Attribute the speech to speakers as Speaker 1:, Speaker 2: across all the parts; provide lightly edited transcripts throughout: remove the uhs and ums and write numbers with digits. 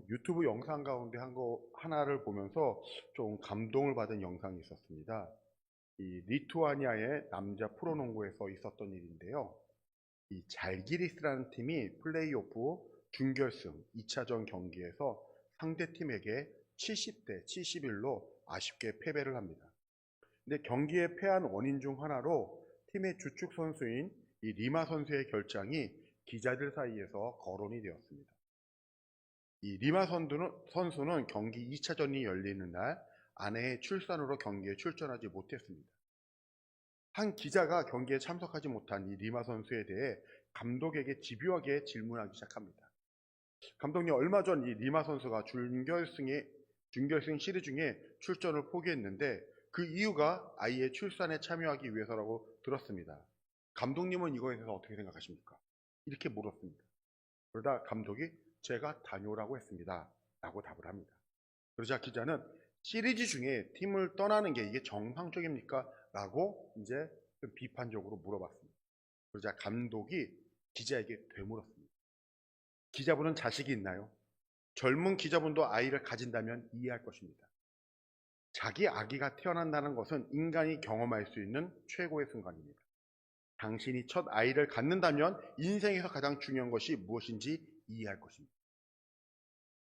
Speaker 1: 유튜브 영상 가운데 한 거 하나를 보면서 좀 감동을 받은 영상이 있었습니다. 이 리투아니아의 남자 프로농구에서 있었던 일인데요. 이 잘기리스라는 팀이 플레이오프 준결승 2차전 경기에서 상대팀에게 70대 71로 아쉽게 패배를 합니다. 근데 경기에 패한 원인 중 하나로 팀의 주축 선수인 이 리마 선수의 결장이 기자들 사이에서 거론이 되었습니다. 이 리마 선수는 경기 2차전이 열리는 날 아내의 출산으로 경기에 출전하지 못했습니다. 한 기자가 경기에 참석하지 못한 이 리마 선수에 대해 감독에게 집요하게 질문하기 시작합니다. 감독님, 얼마 전 이 리마 선수가 준결승 시리즈 중에 출전을 포기했는데 그 이유가 아이의 출산에 참여하기 위해서라고 들었습니다. 감독님은 이거에 대해서 어떻게 생각하십니까? 이렇게 물었습니다. 그러다 감독이 제가 다녀오라고 했습니다 라고 답을 합니다. 그러자 기자는 시리즈 중에 팀을 떠나는 게 이게 정상적입니까? 라고 이제 비판적으로 물어봤습니다. 그러자 감독이 기자에게 되물었습니다. 기자분은 자식이 있나요? 젊은 기자분도 아이를 가진다면 이해할 것입니다. 자기 아기가 태어난다는 것은 인간이 경험할 수 있는 최고의 순간입니다. 당신이 첫 아이를 갖는다면 인생에서 가장 중요한 것이 무엇인지 이해할 것입니다.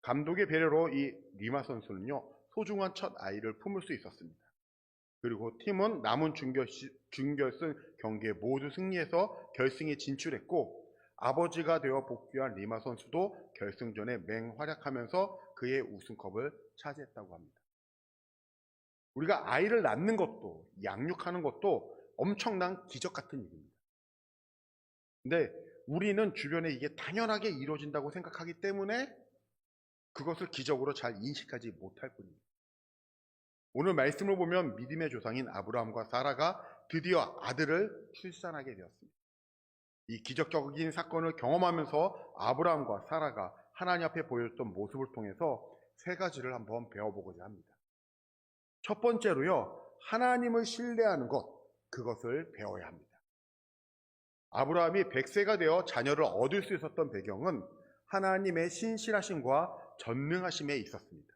Speaker 1: 감독의 배려로 이 리마 선수는요, 소중한 첫 아이를 품을 수 있었습니다. 그리고 팀은 남은 준결승 경기에 모두 승리해서 결승에 진출했고, 아버지가 되어 복귀한 리마 선수도 결승전에 맹활약하면서 그의 우승컵을 차지했다고 합니다. 우리가 아이를 낳는 것도 양육하는 것도 엄청난 기적 같은 일입니다. 근데 우리는 주변에 이게 당연하게 이루어진다고 생각하기 때문에 그것을 기적으로 잘 인식하지 못할 뿐입니다. 오늘 말씀을 보면 믿음의 조상인 아브라함과 사라가 드디어 아들을 출산하게 되었습니다. 이 기적적인 사건을 경험하면서 아브라함과 사라가 하나님 앞에 보여줬던 모습을 통해서 세 가지를 한번 배워보고자 합니다. 첫 번째로요, 하나님을 신뢰하는 것, 그것을 배워야 합니다. 아브라함이 100세가 되어 자녀를 얻을 수 있었던 배경은 하나님의 신실하심과 전능하심에 있었습니다.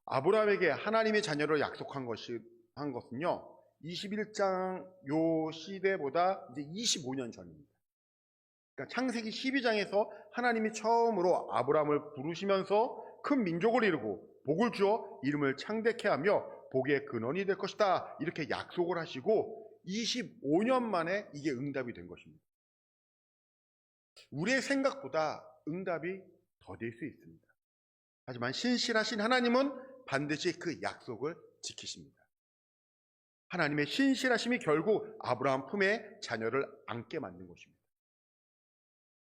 Speaker 1: 아브라함에게 하나님의 자녀를 약속한 것은요, 21장 요 시대보다 이제 25년 전입니다. 그러니까 창세기 12장에서 하나님이 처음으로 아브라함을 부르시면서 큰 민족을 이루고 복을 주어 이름을 창대케 하며 복의 근원이 될 것이다, 이렇게 약속을 하시고 25년 만에 이게 응답이 된 것입니다. 우리의 생각보다 응답이 더딜 수 있습니다. 하지만 신실하신 하나님은 반드시 그 약속을 지키십니다. 하나님의 신실하심이 결국 아브라함 품에 자녀를 안게 만든 것입니다.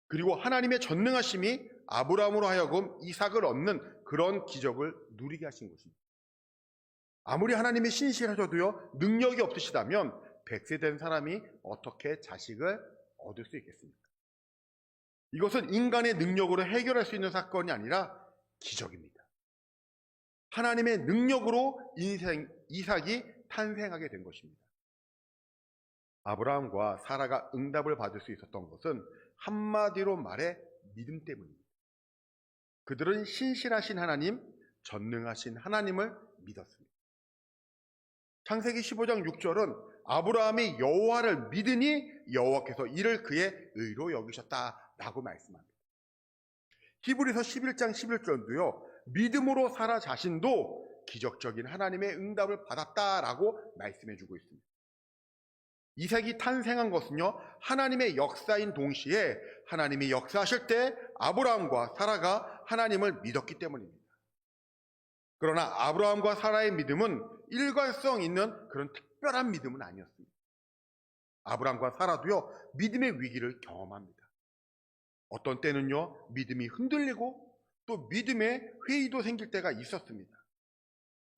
Speaker 1: 그리고 하나님의 전능하심이 아브라함으로 하여금 이삭을 얻는 그런 기적을 누리게 하신 것입니다. 아무리 하나님이 신실하셔도요, 능력이 없으시다면 100세 된 사람이 어떻게 자식을 얻을 수 있겠습니까? 이것은 인간의 능력으로 해결할 수 있는 사건이 아니라 기적입니다. 하나님의 능력으로 이삭이 탄생하게 된 것입니다. 아브라함과 사라가 응답을 받을 수 있었던 것은 한마디로 말해 믿음 때문입니다. 그들은 신실하신 하나님, 전능하신 하나님을 믿었습니다. 창세기 15장 6절은 아브라함이 여호와를 믿으니 여호와께서 이를 그의 의로 여기셨다라고 말씀합니다. 히브리서 11장 11절도요, 믿음으로 사라 자신도 기적적인 하나님의 응답을 받았다라고 말씀해주고 있습니다. 이삭이 탄생한 것은요, 하나님의 역사인 동시에 하나님이 역사하실 때 아브라함과 사라가 하나님을 믿었기 때문입니다. 그러나 아브라함과 사라의 믿음은 일관성 있는 그런 특별한 믿음은 아니었습니다. 아브라함과 사라도요, 믿음의 위기를 경험합니다. 어떤 때는요, 믿음이 흔들리고 또 믿음의 회의도 생길 때가 있었습니다.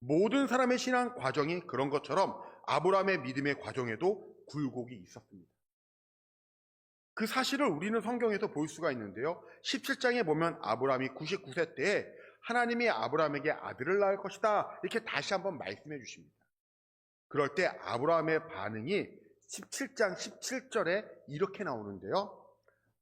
Speaker 1: 모든 사람의 신앙 과정이 그런 것처럼 아브라함의 믿음의 과정에도 굴곡이 있었습니다. 그 사실을 우리는 성경에서 볼 수가 있는데요, 17장에 보면 아브라함이 99세 때에 하나님이 아브라함에게 아들을 낳을 것이다, 이렇게 다시 한번 말씀해 주십니다. 그럴 때 아브라함의 반응이 17장 17절에 이렇게 나오는데요,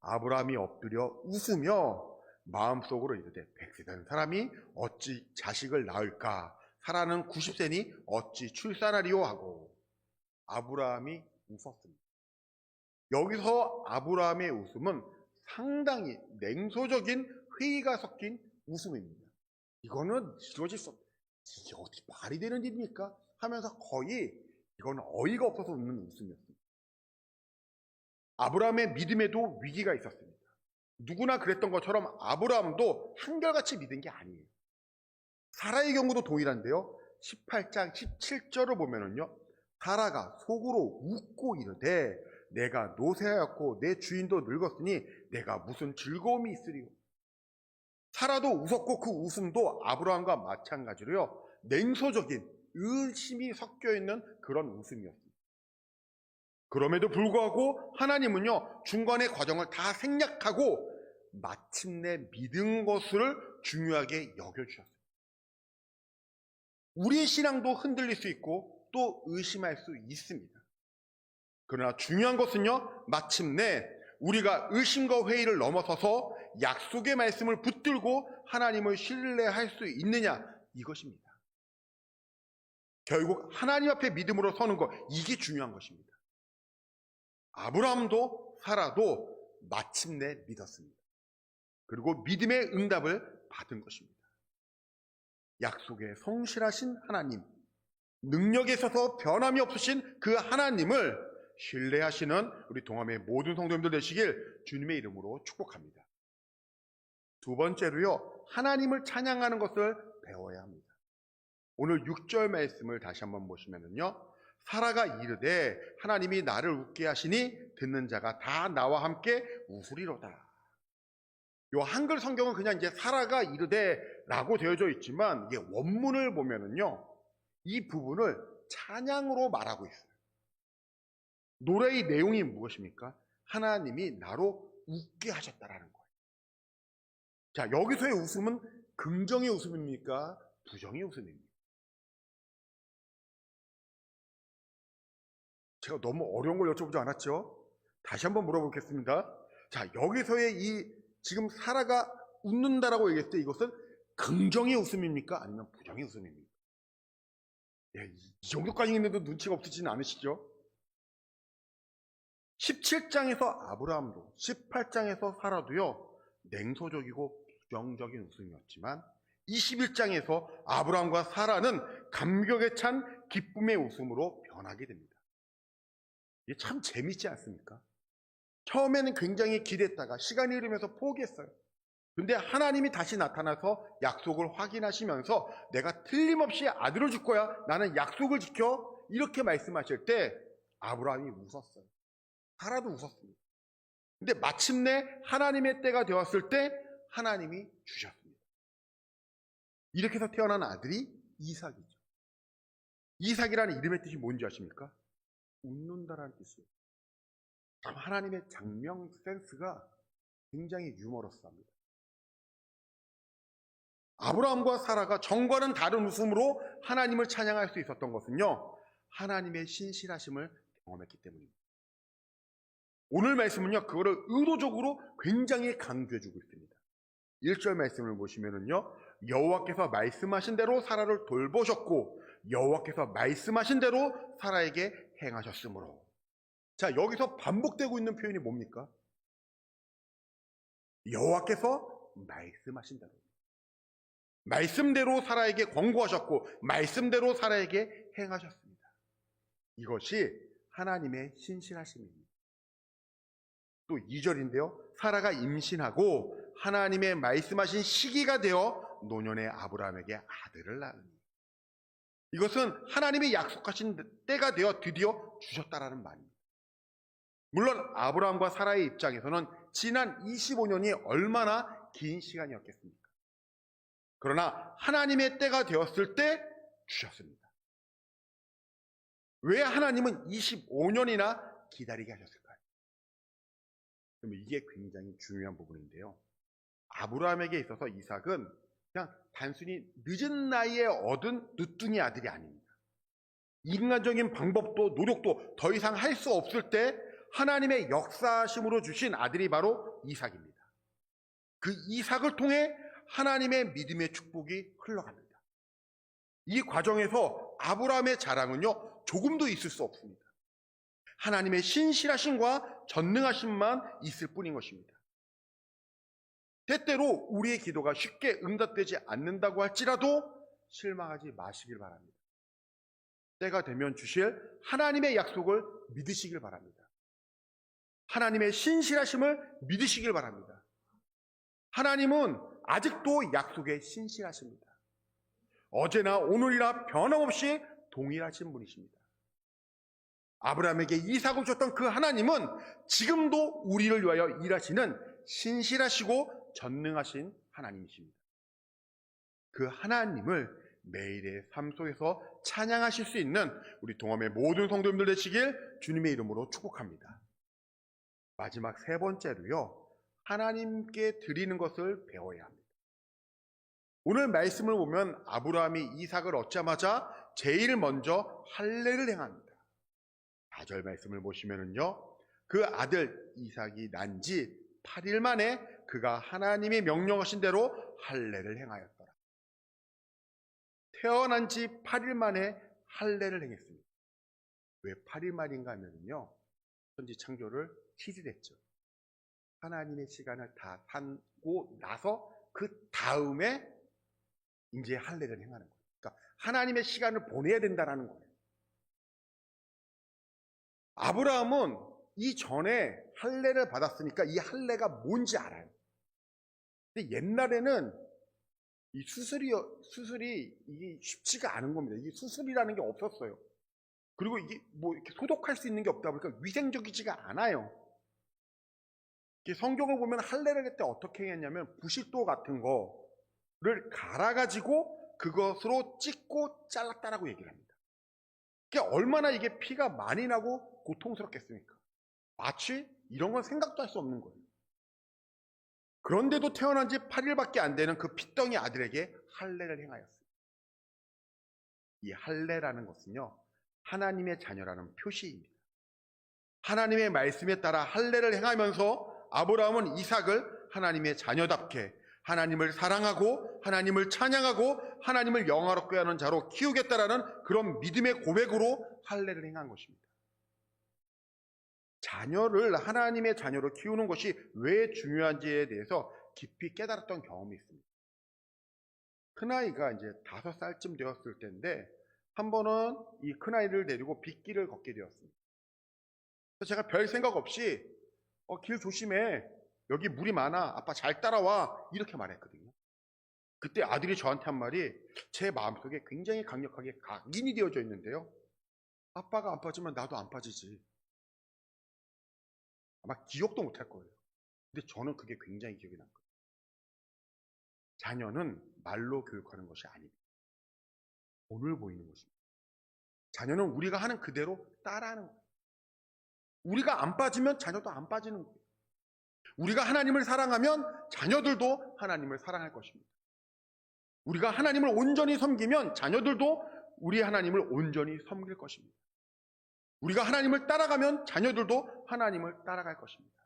Speaker 1: 아브라함이 엎드려 웃으며 마음속으로 이르되 100세 된 사람이 어찌 자식을 낳을까? 사라는 90세니 어찌 출산하리요? 하고 아브라함이 웃었습니다. 여기서 아브라함의 웃음은 상당히 냉소적인 회의가 섞인 웃음입니다. 이거는 이루어질 수 없다. 이게 어떻게 말이 되는 일입니까? 하면서 거의 이건 어이가 없어서 웃는 웃음이었습니다. 아브라함의 믿음에도 위기가 있었습니다. 누구나 그랬던 것처럼 아브라함도 한결같이 믿은 게 아니에요. 사라의 경우도 동일한데요. 18장 17절을 보면은요, 사라가 속으로 웃고 이르되 내가 노쇠하였고 내 주인도 늙었으니 내가 무슨 즐거움이 있으리요. 사라도 웃었고 그 웃음도 아브라함과 마찬가지로요, 냉소적인 의심이 섞여 있는 그런 웃음이었습니다. 그럼에도 불구하고 하나님은요, 중간의 과정을 다 생략하고 마침내 믿은 것을 중요하게 여겨주셨습니다. 우리의 신앙도 흔들릴 수 있고 또 의심할 수 있습니다. 그러나 중요한 것은요, 마침내 우리가 의심과 회의를 넘어서서 약속의 말씀을 붙들고 하나님을 신뢰할 수 있느냐, 이것입니다. 결국 하나님 앞에 믿음으로 서는 것, 이게 중요한 것입니다. 아브라함도 사라도 마침내 믿었습니다. 그리고 믿음의 응답을 받은 것입니다. 약속에 성실하신 하나님, 능력에 있어서 변함이 없으신 그 하나님을 신뢰하시는 우리 동함의 모든 성도님들 되시길 주님의 이름으로 축복합니다. 두 번째로요, 하나님을 찬양하는 것을 배워야 합니다. 오늘 6절 말씀을 다시 한번 보시면은요, 사라가 이르되 하나님이 나를 웃게 하시니 듣는 자가 다 나와 함께 웃으리로다. 요 한글 성경은 그냥 이제 사라가 이르되 라고 되어져 있지만 이게 원문을 보면은요, 이 부분을 찬양으로 말하고 있어요. 노래의 내용이 무엇입니까? 하나님이 나로 웃게 하셨다라는 거예요. 자, 여기서의 웃음은 긍정의 웃음입니까? 부정의 웃음입니까? 제가 너무 어려운 걸 여쭤보지 않았죠? 다시 한번 물어보겠습니다. 자, 여기서의 이 지금 사라가 웃는다라고 얘기했을 때 이것은 긍정의 웃음입니까? 아니면 부정의 웃음입니까? 예, 이 정도까지 있는데도 눈치가 없으시진 않으시죠? 17장에서 아브라함도 18장에서 사라도요, 냉소적이고 부정적인 웃음이었지만 21장에서 아브라함과 사라는 감격에 찬 기쁨의 웃음으로 변하게 됩니다. 이게 참 재밌지 않습니까? 처음에는 굉장히 기대했다가 시간이 흐르면서 포기했어요. 근데 하나님이 다시 나타나서 약속을 확인하시면서 내가 틀림없이 아들을 줄 거야, 나는 약속을 지켜, 이렇게 말씀하실 때 아브라함이 웃었어요. 사라도 웃었습니다. 근데 마침내 하나님의 때가 되었을 때 하나님이 주셨습니다. 이렇게 해서 태어난 아들이 이삭이죠. 이삭이라는 이름의 뜻이 뭔지 아십니까? 웃는다라는 뜻이에요. 참 하나님의 장명 센스가 굉장히 유머러스합니다. 아브라함과 사라가 전과는 다른 웃음으로 하나님을 찬양할 수 있었던 것은요, 하나님의 신실하심을 경험했기 때문입니다. 오늘 말씀은요, 그거를 의도적으로 굉장히 강조해주고 있습니다. 1절 말씀을 보시면은요, 여호와께서 말씀하신 대로 사라를 돌보셨고 여호와께서 말씀하신 대로 사라에게 행하셨으므로. 자, 여기서 반복되고 있는 표현이 뭡니까? 여호와께서 말씀하신 대로, 말씀대로 사라에게 권고하셨고 말씀대로 사라에게 행하셨습니다. 이것이 하나님의 신실하심입니다. 또 2절인데요, 사라가 임신하고 하나님의 말씀하신 시기가 되어 노년의 아브라함에게 아들을 낳으니. 이것은 하나님이 약속하신 때가 되어 드디어 주셨다라는 말입니다. 물론 아브라함과 사라의 입장에서는 지난 25년이 얼마나 긴 시간이었겠습니까? 그러나 하나님의 때가 되었을 때 주셨습니다. 왜 하나님은 25년이나 기다리게 하셨을까요? 그럼 이게 굉장히 중요한 부분인데요, 아브라함에게 있어서 이삭은 그냥 단순히 늦은 나이에 얻은 늦둥이 아들이 아닙니다. 인간적인 방법도 노력도 더 이상 할 수 없을 때 하나님의 역사심으로 주신 아들이 바로 이삭입니다. 그 이삭을 통해 하나님의 믿음의 축복이 흘러갑니다. 이 과정에서 아브라함의 자랑은요, 조금도 있을 수 없습니다. 하나님의 신실하심과 전능하심만 있을 뿐인 것입니다. 때때로 우리의 기도가 쉽게 응답되지 않는다고 할지라도 실망하지 마시길 바랍니다. 때가 되면 주실 하나님의 약속을 믿으시길 바랍니다. 하나님의 신실하심을 믿으시길 바랍니다. 하나님은 아직도 약속에 신실하십니다. 어제나 오늘이나 변함없이 동일하신 분이십니다. 아브라함에게 이삭을 줬던 그 하나님은 지금도 우리를 위하여 일하시는 신실하시고 전능하신 하나님이십니다. 그 하나님을 매일의 삶 속에서 찬양하실 수 있는 우리 동함의 모든 성도님들 되시길 주님의 이름으로 축복합니다. 마지막 세 번째로요, 하나님께 드리는 것을 배워야 합니다. 오늘 말씀을 보면 아브라함이 이삭을 얻자마자 제일 먼저 할례를 행합니다. 4절 말씀을 보시면은요, 그 아들 이삭이 난 지 8일 만에 그가 하나님이 명령하신 대로 할례를 행하였더라. 태어난 지 8일 만에 할례를 행했습니다. 왜 8일 만인가 하면요, 천지 창조를 7일 했죠. 하나님의 시간을 다 산고 나서 그 다음에 이제 할례를 행하는 거예요. 그러니까 하나님의 시간을 보내야 된다는 거예요. 아브라함은 이전에 할례를 받았으니까 이 할례가 뭔지 알아요. 근데 옛날에는 이 수술이 이게 쉽지가 않은 겁니다. 이게 수술이라는 게 없었어요. 그리고 이게 뭐 이렇게 소독할 수 있는 게 없다 보니까 위생적이지가 않아요. 성경을 보면 할례를 할 때 어떻게 했냐면 부싯돌 같은 거를 갈아가지고 그것으로 찍고 잘랐다라고 얘기를 합니다. 그러니까 얼마나 이게 피가 많이 나고 고통스럽겠습니까? 마치 이런 건 생각도 할 수 없는 거예요. 그런데도 태어난 지 8일밖에 안 되는 그 핏덩이 아들에게 할례를 행하였어요. 이 할례라는 것은요, 하나님의 자녀라는 표시입니다. 하나님의 말씀에 따라 할례를 행하면서 아브라함은 이삭을 하나님의 자녀답게 하나님을 사랑하고 하나님을 찬양하고 하나님을 영화롭게 하는 자로 키우겠다라는 그런 믿음의 고백으로 할례를 행한 것입니다. 자녀를 하나님의 자녀로 키우는 것이 왜 중요한지에 대해서 깊이 깨달았던 경험이 있습니다. 큰아이가 이제 5살쯤 되었을 때인데 한 번은 이 큰아이를 데리고 빗길을 걷게 되었습니다. 그래서 제가 별 생각 없이 길 조심해, 여기 물이 많아, 아빠 잘 따라와, 이렇게 말했거든요. 그때 아들이 저한테 한 말이 제 마음속에 굉장히 강력하게 각인이 되어져 있는데요, 아빠가 안 빠지면 나도 안 빠지지. 아마 기억도 못할 거예요. 근데 저는 그게 굉장히 기억이 난 거예요. 자녀는 말로 교육하는 것이 아닙니다. 본을 보이는 것입니다. 자녀는 우리가 하는 그대로 따라하는 거예요. 우리가 안 빠지면 자녀도 안 빠지는 거예요. 우리가 하나님을 사랑하면 자녀들도 하나님을 사랑할 것입니다. 우리가 하나님을 온전히 섬기면 자녀들도 우리 하나님을 온전히 섬길 것입니다. 우리가 하나님을 따라가면 자녀들도 하나님을 따라갈 것입니다.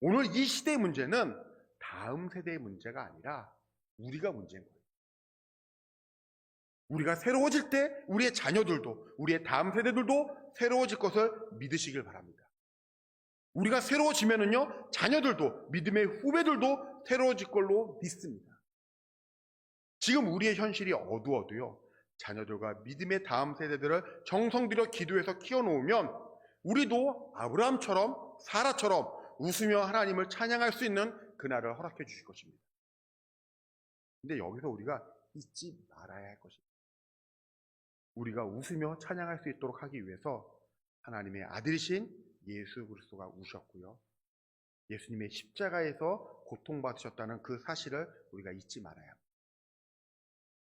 Speaker 1: 오늘 이 시대의 문제는 다음 세대의 문제가 아니라 우리가 문제인 거예요. 우리가 새로워질 때 우리의 자녀들도, 우리의 다음 세대들도 새로워질 것을 믿으시길 바랍니다. 우리가 새로워지면은요, 자녀들도, 믿음의 후배들도 새로워질 걸로 믿습니다. 지금 우리의 현실이 어두워도요, 자녀들과 믿음의 다음 세대들을 정성 들여 기도해서 키워놓으면 우리도 아브라함처럼 사라처럼 웃으며 하나님을 찬양할 수 있는 그날을 허락해 주실 것입니다. 근데 여기서 우리가 잊지 말아야 할 것입니다. 우리가 웃으며 찬양할 수 있도록 하기 위해서 하나님의 아들이신 예수 그리스도가 우셨고요, 예수님의 십자가에서 고통받으셨다는 그 사실을 우리가 잊지 말아야 합니다.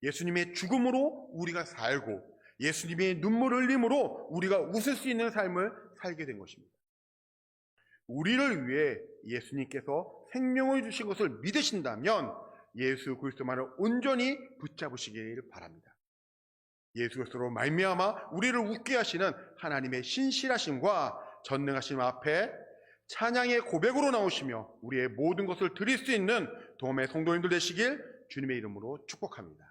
Speaker 1: 예수님의 죽음으로 우리가 살고 예수님의 눈물 흘림으로 우리가 웃을 수 있는 삶을 살게 된 것입니다. 우리를 위해 예수님께서 생명을 주신 것을 믿으신다면 예수 그리스도만을 온전히 붙잡으시길 바랍니다. 예수 그리스도로 말미암아 우리를 웃게 하시는 하나님의 신실하심과 전능하심 앞에 찬양의 고백으로 나오시며 우리의 모든 것을 드릴 수 있는 도움의 성도님들 되시길 주님의 이름으로 축복합니다.